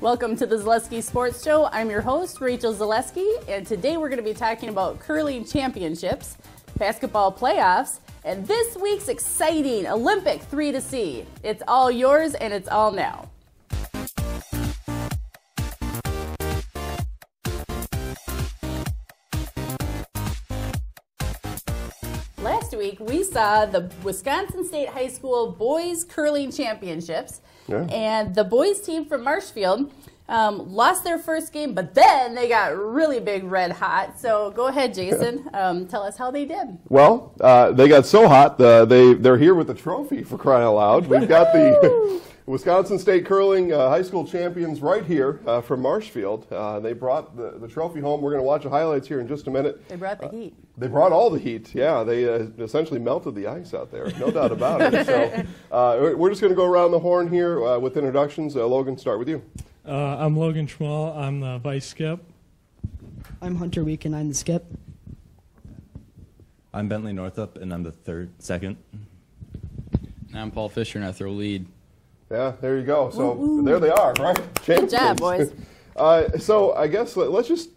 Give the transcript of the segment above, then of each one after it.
Welcome to the Zaleski Sports Show. I'm your host, Rachel Zaleski, and today we're going to be talking about curling championships, basketball playoffs, and this week's exciting Olympic 3-C. It's all yours, and it's all now. Last week, we saw the Wisconsin State High School Boys Curling Championships, and the boys team from Marshfield lost their first game, but then they got really big red hot. So go ahead, Jason. Tell us how they did. Well, they got so hot, they're here with the trophy, for crying out loud. We've got the Wisconsin State Curling High School champions right here from Marshfield. They brought the trophy home. We're going to watch the highlights here in just a minute. They brought the heat. They brought all the heat, yeah. They essentially melted the ice out there, no doubt about it. So we're just going to go around the horn here with introductions. Logan, start with you. I'm Logan Schmall. I'm the vice skip. I'm Hunter Week, and I'm the skip. I'm Bentley Northup, and I'm the second. And I'm Paul Fisher, and I throw lead. Yeah, there you go. So there they are, right? Champions. Good job, boys. So I guess let's just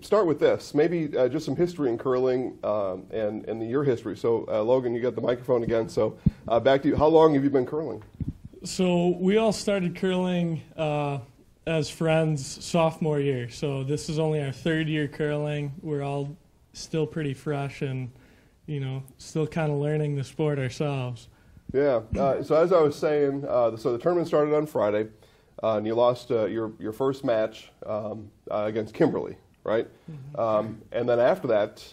start with this. Maybe just some history in curling and your history. So Logan, you got the microphone again. So back to you. How long have you been curling? So we all started curling as friends sophomore year. So this is only our third year curling. We're all still pretty fresh and, still kind of learning the sport ourselves. Yeah. So as I was saying, so the tournament started on Friday, and you lost your first match against Kimberly, right? Mm-hmm. And then after that,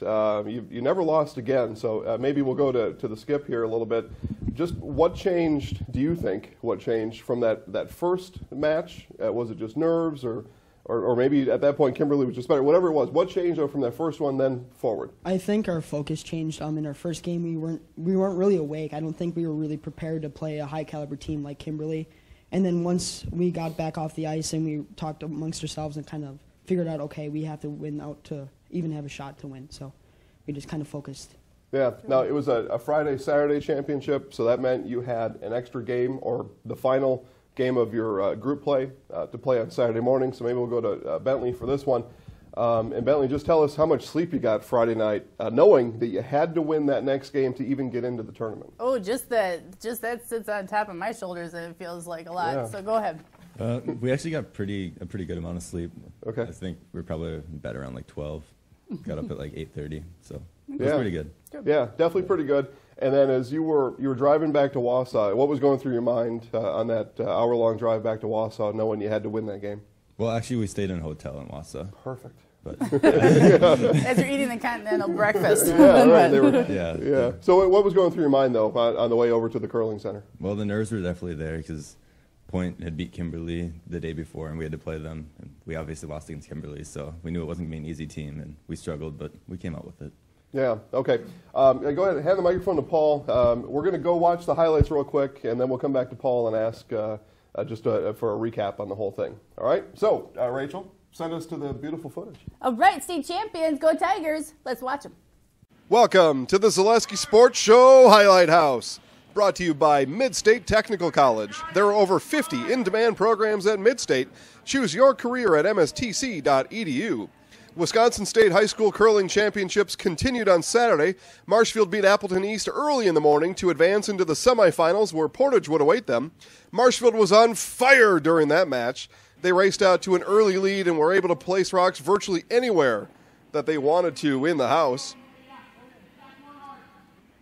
you never lost again. So maybe we'll go to the skip here a little bit. Just what changed, do you think, what changed from that first match? Was it just nerves or maybe at that point Kimberly was just better? Whatever it was, what changed from that first one then forward? I think our focus changed. In our first game, we weren't really awake. I don't think we were really prepared to play a high-caliber team like Kimberly. And then once we got back off the ice and we talked amongst ourselves and kind of figured out, okay, we have to win out to even have a shot to win. So we just kind of focused. Yeah. Now, it was a Friday-Saturday championship, so that meant you had an extra game or the final game of your group play to play on Saturday morning. So maybe we'll go to Bentley for this one. And Bentley, just tell us how much sleep you got Friday night, knowing that you had to win that next game to even get into the tournament. Oh, just that sits on top of my shoulders, and it feels like a lot. Yeah. So go ahead. We actually got a pretty good amount of sleep. Okay. I think we were probably bed around like 12. Got up at like 8:30, so it was pretty good. Yeah, definitely pretty good. And then as you were driving back to Wausau, what was going through your mind on that hour-long drive back to Wausau, knowing you had to win that game? Well, actually, we stayed in a hotel in Wausau. Perfect. But as you're eating the continental breakfast. Yeah, right. Yeah. So what was going through your mind, though, on the way over to the curling center? Well, the nerves were definitely there because Point had beat Kimberly the day before, and we had to play them. And we obviously lost against Kimberly, so we knew it wasn't going to be an easy team, and we struggled, but we came out with it. Yeah, okay. Go ahead and hand the microphone to Paul. We're going to go watch the highlights real quick, and then we'll come back to Paul and ask just for a recap on the whole thing. All right? So, Rachel, send us to the beautiful footage. All right, state champions, go Tigers. Let's watch them. Welcome to the Zaleski Sports Show Highlight House, brought to you by Mid-State Technical College. There are over 50 in-demand programs at Mid-State. Choose your career at mstc.edu. Wisconsin State High School Curling Championships continued on Saturday. Marshfield beat Appleton East early in the morning to advance into the semifinals where Portage would await them. Marshfield was on fire during that match. They raced out to an early lead and were able to place rocks virtually anywhere that they wanted to in the house.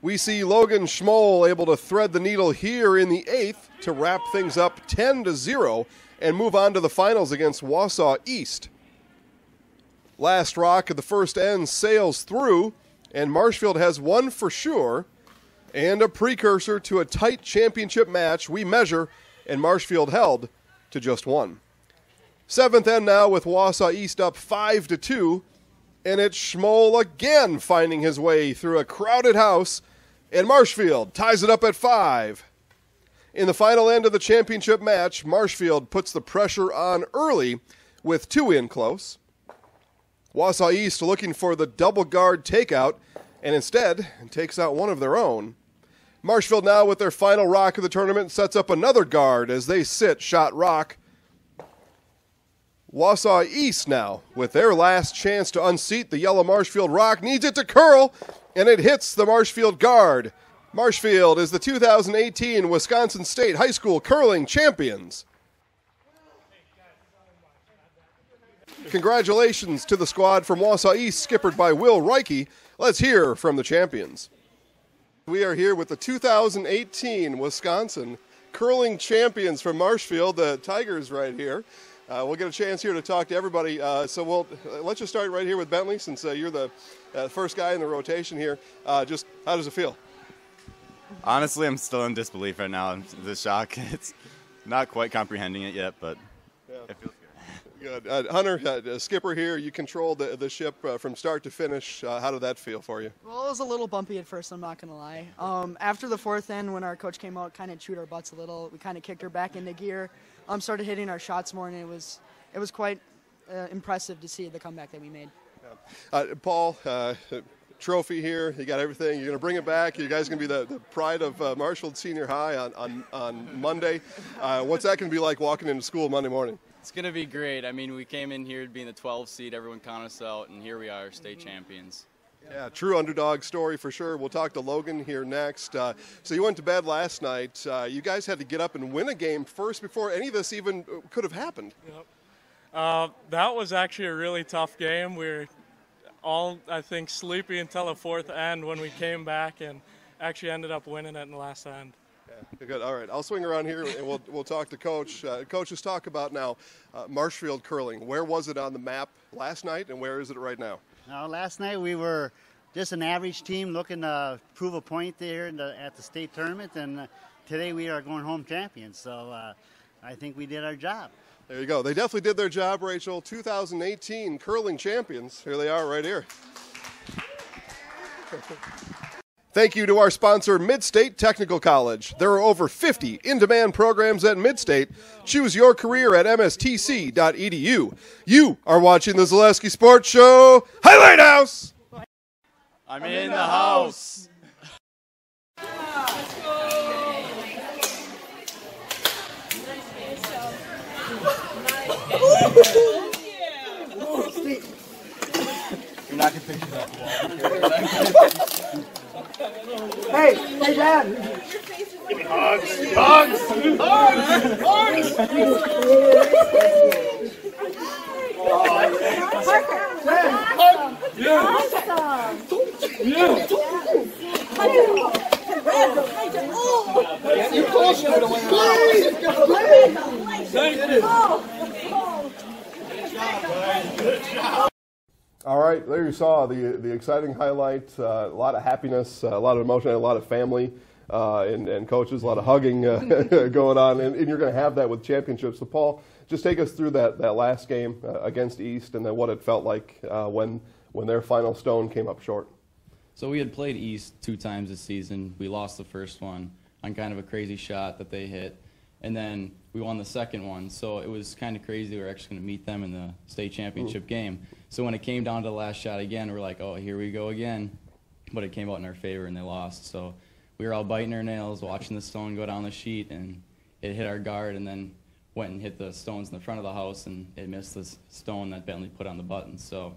We see Logan Schmoll able to thread the needle here in the 8th to wrap things up 10-0 and move on to the finals against Wausau East. Last rock of the first end sails through, and Marshfield has one for sure, and a precursor to a tight championship match we measure, and Marshfield held to just one. 7th end now with Wausau East up 5-2, and it's Schmoll again finding his way through a crowded house, and Marshfield ties it up at 5. In the final end of the championship match, Marshfield puts the pressure on early with 2 in close. Wausau East looking for the double guard takeout, and instead takes out one of their own. Marshfield now with their final rock of the tournament sets up another guard as they sit shot rock. Wausau East now, with their last chance to unseat the yellow Marshfield Rock, needs it to curl, and it hits the Marshfield guard. Marshfield is the 2018 Wisconsin State High School Curling Champions. Congratulations to the squad from Wausau East, skippered by Will Reike. Let's hear from the champions. We are here with the 2018 Wisconsin Curling Champions from Marshfield, the Tigers right here. We'll get a chance here to talk to everybody. So let's just start right here with Bentley, since you're the first guy in the rotation here. Just how does it feel? Honestly, I'm still in disbelief right now. The shock. It's not quite comprehending it yet, but it feels good. Good. Hunter, skipper here, you controlled the ship from start to finish. How did that feel for you? Well, it was a little bumpy at first, I'm not going to lie. After the fourth end, when our coach came out, kind of chewed our butts a little. We kind of kicked her back into gear, started hitting our shots more, and it was quite impressive to see the comeback that we made. Yeah. Paul, trophy here, you got everything. You're going to bring it back. You guys are going to be the pride of Marshfield Senior High on Monday. What's that going to be like walking into school Monday morning? It's going to be great. I mean, we came in here being the 12th seed. Everyone counted us out, and here we are, state champions. Yeah, true underdog story for sure. We'll talk to Logan here next. So you went to bed last night. You guys had to get up and win a game first before any of this even could have happened. Yep. That was actually a really tough game. We were all, I think, sleepy until the fourth end when we came back and actually ended up winning it in the last end. Yeah, good. All right, I'll swing around here and we'll talk to Coach. Coach, let's talk about now Marshfield curling. Where was it on the map last night, and where is it right now? Last night we were just an average team looking to prove a point there at the state tournament, and today we are going home champions. So I think we did our job. There you go. They definitely did their job, Rachel. 2018 curling champions. Here they are right here. Thank you to our sponsor, Midstate Technical College. There are over 50 in-demand programs at Midstate. Choose your career at mstc.edu. You are watching the Zaleski Sports Show Highlight House. I'm in the house. You're not going to picture that. Hey, Dad. Give me hugs. Hugs. Hugs. All right, there you saw the exciting highlight. A lot of happiness, a lot of emotion, a lot of family and coaches, a lot of hugging going on, and you're going to have that with championships. So, Paul, just take us through that last game against East, and then what it felt like when their final stone came up short. So we had played East 2 times this season. We lost the first one on kind of a crazy shot that they hit, and then we won the second one. So it was kind of crazy. We were actually going to meet them in the state championship game. So when it came down to the last shot again, we're like, oh, here we go again. But it came out in our favor, and they lost. So we were all biting our nails, watching the stone go down the sheet, and it hit our guard, and then went and hit the stones in the front of the house, and it missed the stone that Bentley put on the button. So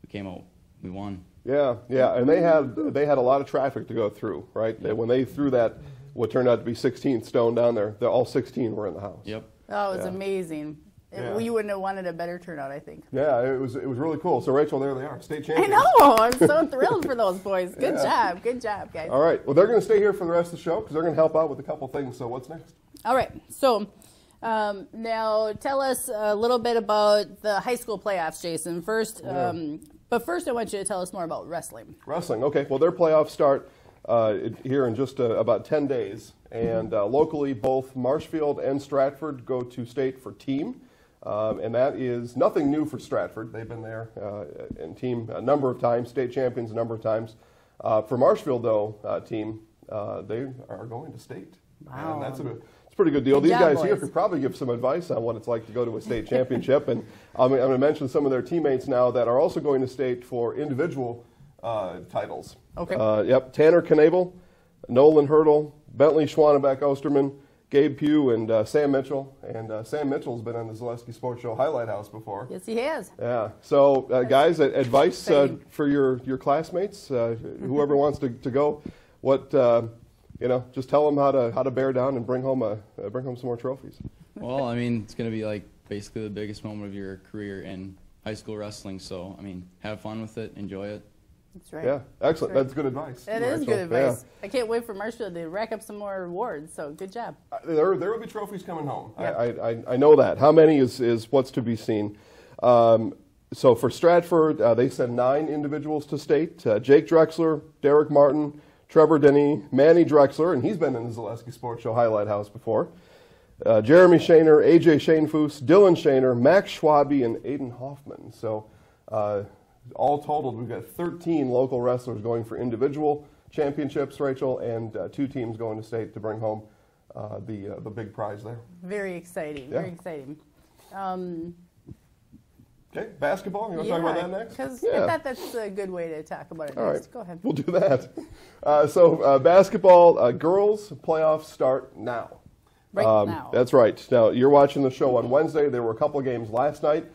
we came out, we won. Yeah, and they had a lot of traffic to go through, right? When they threw that, what turned out to be 16th stone down there, all 16 were in the house. Yep. Oh, it was amazing. Yeah. You wouldn't have wanted a better turnout, I think. Yeah, it was really cool. So, Rachel, there they are, state champions. I know. I'm so thrilled for those boys. Good job. Good job, guys. All right. Well, they're going to stay here for the rest of the show because they're going to help out with a couple things. So what's next? All right. So now tell us a little bit about the high school playoffs, Jason. First, but first I want you to tell us more about wrestling. Wrestling. Okay. Well, their playoffs start here in just about 10 days. And locally, both Marshfield and Stratford go to state for team. And that is nothing new for Stratford. They've been there in team a number of times, state champions a number of times. For Marshfield, though, team, they are going to state. Wow. And that's it's a pretty good deal. These guys here could probably give some advice on what it's like to go to a state championship. And I'm going to mention some of their teammates now that are also going to state for individual titles. Okay. Tanner Knabel, Nolan Hurdle, Bentley Schwannebeck Osterman, Gabe Pugh and Sam Mitchell. And Sam Mitchell's been on the Zaleski Sports Show Highlight House before. Yes, he has. Yeah. So, guys, advice for your classmates, whoever wants to go. What just tell them how to bear down and bring home some more trophies. Well, I mean, it's going to be like basically the biggest moment of your career in high school wrestling. So, I mean, have fun with it, enjoy it. That's right. Yeah, excellent. That's good advice. It is good advice. Yeah. I can't wait for Marshfield to rack up some more awards. So good job. There will be trophies coming home. Yep. I know that. How many is what's to be seen. So for Stratford, they sent 9 individuals to state. Jake Drexler, Derek Martin, Trevor Denny, Manny Drexler, and he's been in the Zaleski Sports Show Highlight House before. Jeremy Shaner, AJ Shanefoos, Dylan Shaner, Max Schwabe, and Aiden Hoffman. So all totaled, we've got 13 local wrestlers going for individual championships, Rachel, and 2 teams going to state to bring home the big prize there. Very exciting. Yeah. Very exciting. Okay, basketball. You want to talk about that next? Because I thought that's a good way to talk about it. All next. right. Go ahead. We'll do that. So basketball, girls playoffs start now. Now. That's right. Now, you're watching the show on Wednesday. There were a couple of games last night.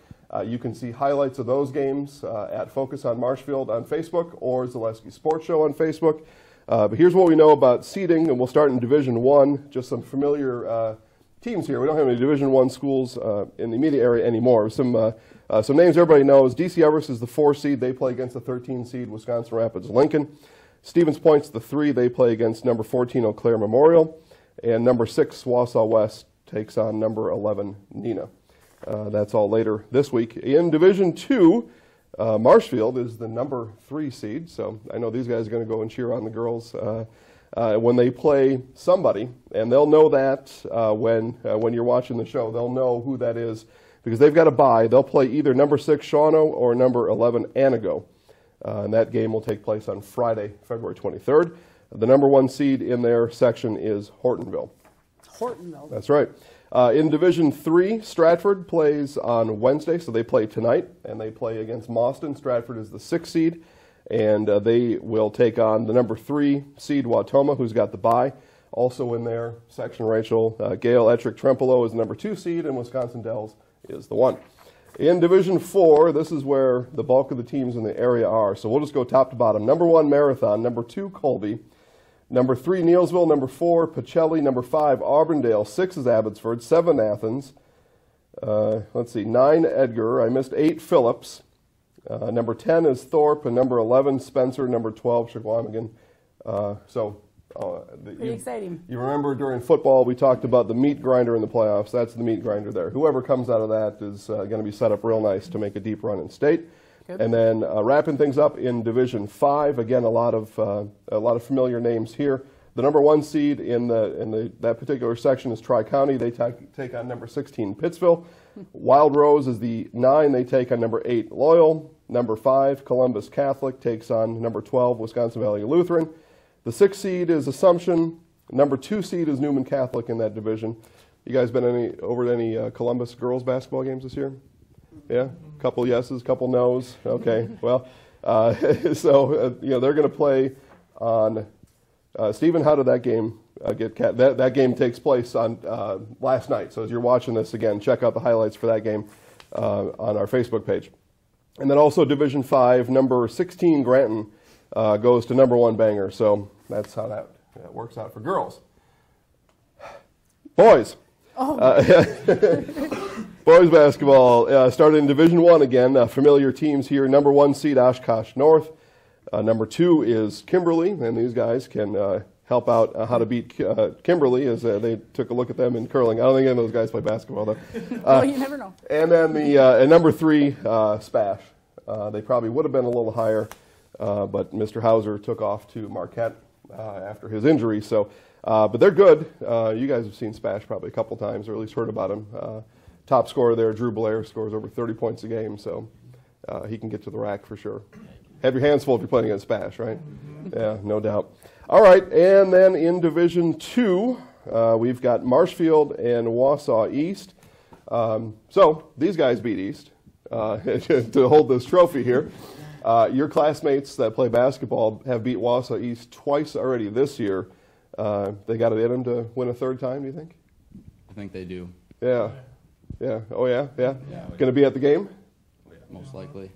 You can see highlights of those games at Focus on Marshfield on Facebook or Zaleski Sports Show on Facebook. But here's what we know about seeding, and we'll start in Division 1. Just some familiar teams here. We don't have any Division 1 schools in the immediate area anymore. Some names everybody knows. DC Everest is the 4 seed. They play against the 13 seed Wisconsin Rapids Lincoln. Stevens Point's the 3. They play against number 14 Eau Claire Memorial. And number 6 Wausau West takes on number 11 Neenah. That's all later this week. In Division 2, Marshfield is the number 3 seed. So I know these guys are going to go and cheer on the girls when they play somebody. And they'll know that when you're watching the show. They'll know who that is because they've got a bye. They'll play either number 6 Shawano or number 11 Anago. And that game will take place on Friday, February 23rd. The number 1 seed in their section is Hortonville. Hortonville. That's right. In Division 3, Stratford plays on Wednesday, so they play tonight, and they play against Mauston. Stratford is the 6th seed, and they will take on the number 3 seed Wautoma, who's got the bye. Also in their section, Rachel, Gail Ettrick Trempolo is the number 2 seed, and Wisconsin Dells is the 1. In Division 4, this is where the bulk of the teams in the area are, so we'll just go top to bottom. Number 1, Marathon. Number 2, Colby. Number 3, Neilsville. Number 4, Pacelli. Number 5, Auburndale. 6 is Abbotsford. 7, Athens. 9, Edgar. I missed 8, Phillips. Number 10 is Thorpe. And number 11, Spencer. Number 12, Chequamegon. Pretty exciting. You remember during football we talked about the meat grinder in the playoffs. That's the meat grinder there. Whoever comes out of that is going to be set up real nice to make a deep run in state. Good. And then wrapping things up in Division 5, again a lot of familiar names here. The number 1 seed in that particular section is Tri-County. They take on number 16 Pittsville. Wild Rose is the 9. They take on number 8 Loyal. Number 5 Columbus Catholic takes on number 12 Wisconsin Valley Lutheran. The 6th seed is Assumption. Number 2 seed is Newman Catholic in that division. You guys been over to any Columbus girls basketball games this year? Yeah, a couple yeses, couple nos. Okay, well, they're going to play on. Stephen, how did that game get? That game takes place on last night. So as you're watching this again, check out the highlights for that game on our Facebook page. And then also Division 5, number 16 Granton goes to number 1 Bangor. So that's how that works out for girls. Boys. Boys basketball started in Division 1 again. Familiar teams here. Number 1 seed Oshkosh North. Number 2 is Kimberly, and these guys can help out how to beat Kimberly as they took a look at them in curling. I don't think any of those guys play basketball, though. Well, you never know. And then and number 3, Spash. They probably would have been a little higher, but Mr. Hauser took off to Marquette after his injury. So, but they're good. You guys have seen Spash probably a couple times, or at least heard about him. Top scorer there, Drew Blair, scores over 30 points a game, so he can get to the rack for sure. Have your hands full if you're playing against Spash, right? Yeah, no doubt. All right, and then in Division 2, we've got Marshfield and Wausau East. So these guys beat East to hold this trophy here. Your classmates that play basketball have beat Wausau East twice already this year. They got it in them to win a third time, do you think? I think they do. Yeah. Yeah. Oh, yeah? Yeah. Going to be at the game? Most likely.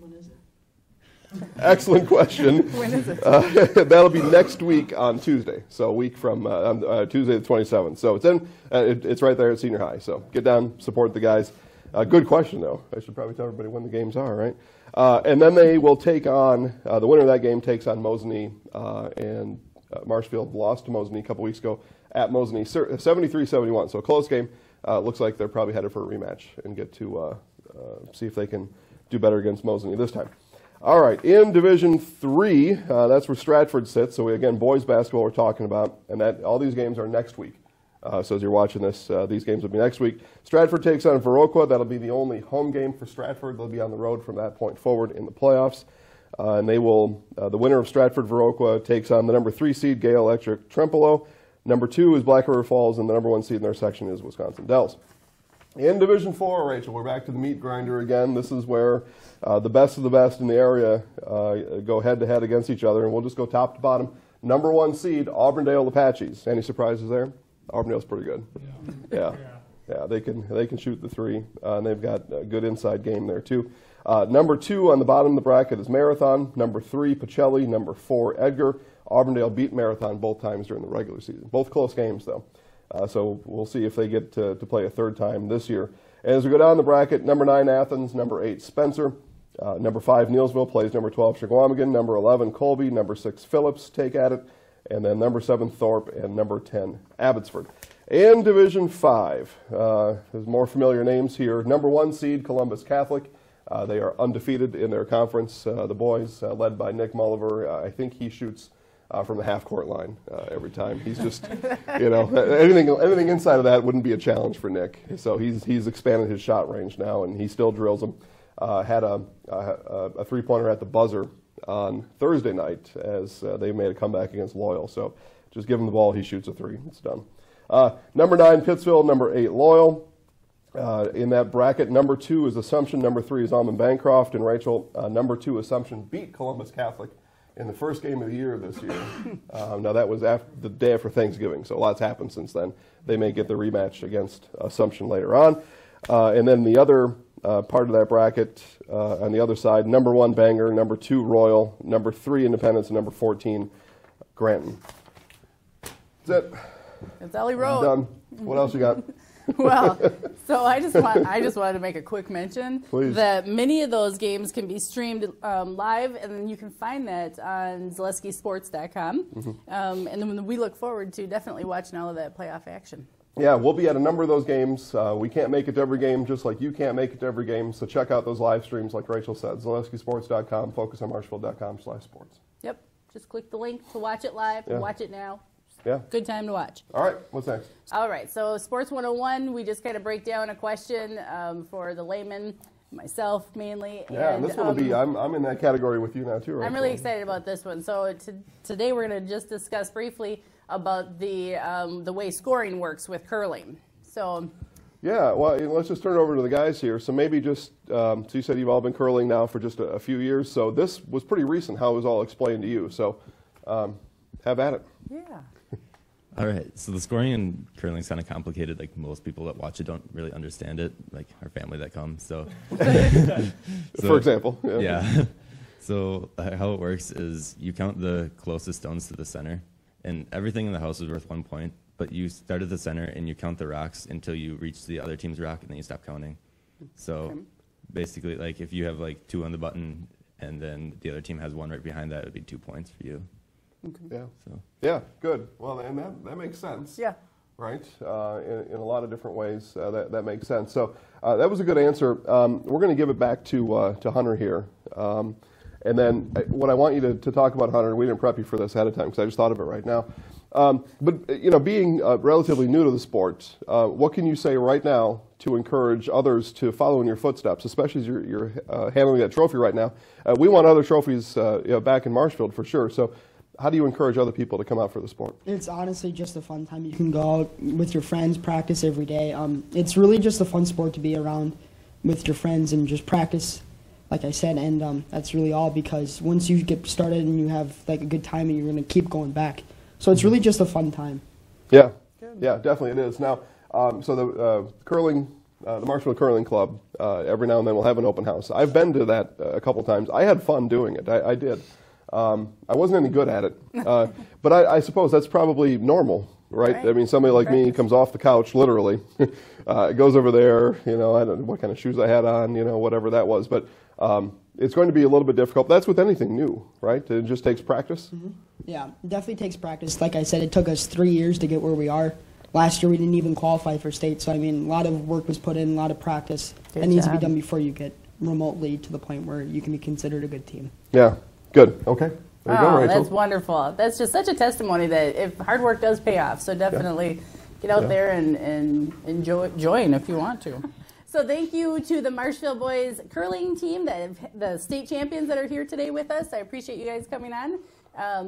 Excellent question. When is it? That'll be next week on Tuesday. So a week from Tuesday the 27th. So it's right there at Senior High. So get down, support the guys. Good question, though. I should probably tell everybody when the games are, right? And then they will take on, the winner of that game takes on Mosinee, and Marshfield lost to Mosinee a couple weeks ago at Mosinee, 73-71. So a close game. Looks like they're probably headed for a rematch and get to see if they can do better against Mosinee this time. All right, in Division 3, that's where Stratford sits. So, again, boys basketball we're talking about, and all these games are next week. So as you're watching this, these games will be next week. Stratford takes on Viroqua. That'll be the only home game for Stratford. They'll be on the road from that point forward in the playoffs. And they will, the winner of Stratford-Viroqua takes on the number 3 seed, Gale Electric Trempealeau. Number 2 is Black River Falls, and the number 1 seed in their section is Wisconsin Dells. In Division 4, Rachel, we're back to the meat grinder again. This is where the best of the best in the area go head-to-head against each other, and we'll just go top to bottom. Number 1 seed, Auburndale Apaches. Any surprises there? Auburndale's pretty good. Yeah, they can shoot the three, and they've got a good inside game there, too. Number 2 on the bottom of the bracket is Marathon. Number 3, Pacelli. Number 4, Edgar. Auburndale beat Marathon both times during the regular season. Both close games, though. So we'll see if they get to play a third time this year. And as we go down the bracket, number 9, Athens. Number 8, Spencer. Number 5, Neilsville plays number 12, Shawamigan. Number 11, Colby. Number 6, Phillips take at it. And then number 7, Thorpe. And number 10, Abbotsford. In Division 5, there's more familiar names here. Number 1 seed, Columbus Catholic. They are undefeated in their conference. The boys, led by Nick Mulliver, I think he shoots from the half-court line every time. He's just, anything inside of that wouldn't be a challenge for Nick. So he's expanded his shot range now, and he still drills them. Had a three-pointer at the buzzer on Thursday night as they made a comeback against Loyal. So just give him the ball, he shoots a three. It's done. Number 9, Pittsfield. Number 8, Loyal. In that bracket, number 2 is Assumption. Number 3 is Almond Bancroft. And Rachel, number 2, Assumption, beat Columbus Catholic in the first game of the year this year. Now, that was the day after Thanksgiving, so lots happened since then. They may get the rematch against Assumption later on. And then the other part of that bracket, on the other side, number 1, Bangor. Number 2, Royal. Number 3, Independence. And number 14, Granton. That's it. That's all he wrote. Done. What else you got? Well, so I just wanted to make a quick mention that many of those games can be streamed live, and then you can find that on ZaleskiSports.com. And then we look forward to definitely watching all of that playoff action. Yeah, we'll be at a number of those games. We can't make it to every game, just like you can't make it to every game. So check out those live streams, like Rachel said, ZaleskiSports.com, FocusOnMarshfield.com/sports. Yep, just click the link to watch it live. Watch it now. Yeah. Good time to watch. All right, what's next? All right, so Sports 101, we just kind of break down a question for the layman, myself mainly. Yeah, and this one will be, I'm in that category with you now too, right? I'm really excited about this one. So today we're going to just discuss briefly about the way scoring works with curling. So. Yeah, well, let's just turn it over to the guys here. So maybe just, so you said you've all been curling now for just a few years. So this was pretty recent, how it was all explained to you. So have at it. Yeah. All right, so the scoring in curling is kind of complicated. Like, most people that watch it don't really understand it, like our family that comes. So, for example. Yeah. So how it works is you count the closest stones to the center, and everything in the house is worth 1 point, but you start at the center and you count the rocks until you reach the other team's rock, and then you stop counting. So basically, like, if you have like 2 on the button and then the other team has 1 right behind that, it would be 2 points for you. Yeah. So. Yeah. Good. Well, and that makes sense. Yeah. Right. In a lot of different ways, that makes sense. So that was a good answer. We're going to give it back to Hunter here, and then what I want you to talk about, Hunter. We didn't prep you for this ahead of time because I just thought of it right now. But being relatively new to the sport, what can you say right now to encourage others to follow in your footsteps, especially as you're handling that trophy right now? We want other trophies back in Marshfield for sure. So. How do you encourage other people to come out for the sport? It's honestly just a fun time. You can go out with your friends, practice every day. It's really just a fun sport to be around with your friends and just practice, like I said. And that's really all, because once you get started and you have like a good time, and you're going to keep going back. So it's really just a fun time. Yeah, yeah, definitely it is. Now, So the curling, the Marshfield Curling Club, every now and then will have an open house. I've been to that a couple times. I had fun doing it. I did. I wasn't any good at it, but I suppose that's probably normal, right? I mean, somebody like me comes off the couch, literally, goes over there. You know, I don't know what kind of shoes I had on. You know, whatever that was, but. It's going to be a little bit difficult. That's with anything new, right? It just takes practice. Mm-hmm. Yeah, it definitely takes practice. Like I said, it took us 3 years to get where we are. Last year, we didn't even qualify for state. So, I mean, a lot of work was put in, a lot of practice. It needs to be done before you get remotely to the point where you can be considered a good team. Yeah, good. Okay. There you go, Rachel. That's wonderful. That's just such a testimony that if hard work does pay off. So definitely get out there and join if you want to. So thank you to the Marshfield boys curling team, the state champions that are here today with us. I appreciate you guys coming on.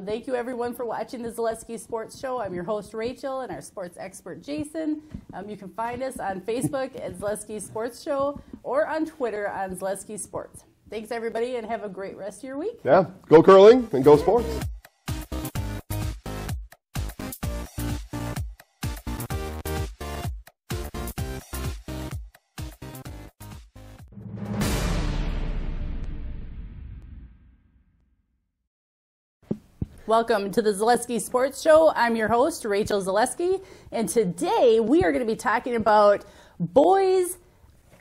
Thank you, everyone, for watching the Zaleski Sports Show. I'm your host, Rachel, and our sports expert, Jason. You can find us on Facebook at Zaleski Sports Show or on Twitter on Zaleski Sports. Thanks, everybody, and have a great rest of your week. Yeah, go curling and go sports. Welcome to the Zaleski Sports Show. I'm your host, Rachel Zaleski, and today we are going to be talking about boys.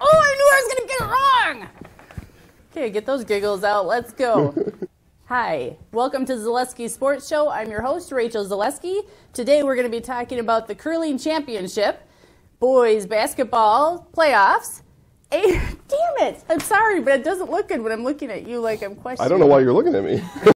Oh, I knew I was going to get it wrong! Okay, get those giggles out. Let's go. Hi, welcome to Zaleski Sports Show. I'm your host, Rachel Zaleski. Today we're going to be talking about the curling championship, boys basketball playoffs. Damn it! I'm sorry, but it doesn't look good when I'm looking at you like I'm questioning. I don't know why you're looking at me.